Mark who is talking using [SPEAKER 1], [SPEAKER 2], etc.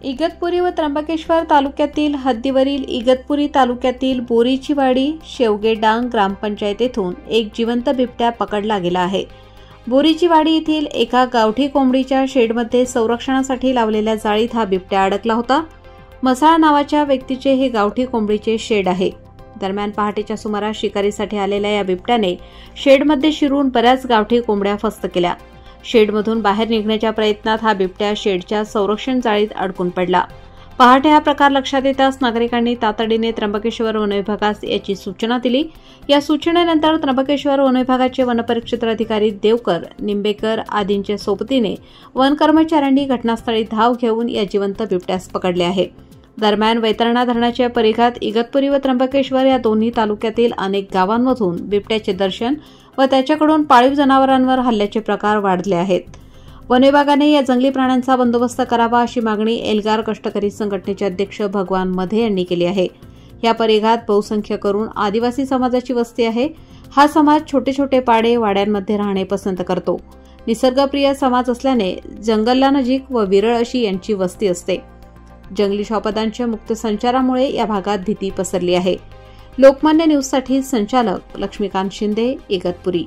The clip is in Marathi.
[SPEAKER 1] इगतपुरी व त्र्यंबकेश्वर तालुक्यातील हद्दीवरील इगतपुरी तालुक्यातील बोरीचीवाडी शेवगेडांग ग्रामपंचायत येथून एक जिवंत बिबट्या पकडला गेला आहे। बोरीचीवाडी येथील एका गावठी कोंबडीच्या शेडमध्ये संरक्षणासाठी लावलेल्या जाळीत हा बिबट्या अडकला होता। मसाळ नावाच्या व्यक्तीचे हे गावठी कोंबडीचे शेड आहे। दरम्यान पहाटेच्या सुमारास शिकारीसाठी आलेल्या या बिबट्याने शेडमध्ये शिरून बऱ्याच गावठी कोंबड्या फस्त केल्या। शेडमधून बाहेर निघण्याच्या प्रयत्नात हा बिबट्या शेडच्या संरक्षण जाळीत अडकून पडला। पहाटे हा प्रकार लक्षात येताच नागरिकांनी तातडीने त्र्यंबकेश्वर वनविभागास याची सूचना दिली। या सूचनेनंतर त्र्यंबकेश्वर वनविभागाचे वनपरिक्षेत्र अधिकारी देवकर, निंबेकर आदींच्या सोबतीने वन कर्मचाऱ्यांनी घटनास्थळी धाव घेऊन या जिवंत बिबट्यास पकडले आहे। दरम्यान वैतरणा धरणाच्या परिघात इगतपुरी व त्र्यंबकेश्वर या दोन्ही तालुक्यातील अनेक गावांमधून बिबट्याचे दर्शन व त्याच्याकडून पाळीव जनावरांवर हल्ल्याचे प्रकार वाढले आहेत। वन विभागाने या जंगली प्राण्यांचा बंदोबस्त करावा अशी मागणी एल्गार कष्टकरी संघटनेचे अध्यक्ष भगवान मधे यांनी केली आहे। या परिघात बहुसंख्य करून आदिवासी समाजाची वस्ती आहे। हा समाज छोटे छोटे पाडे वाड्यांमध्ये राहणे पसंत करतो। निसर्गप्रिय समाज असल्याने जंगलानजीक व विरळ अशी यांची वस्ती असते। जंगली श्वापदांच्या मुक्त संचारामुळे या भागात भीती पसरली आहे। लोकमान्य न्यूजसाठी संचालक लक्ष्मीकांत शिंदे, इगतपुरी।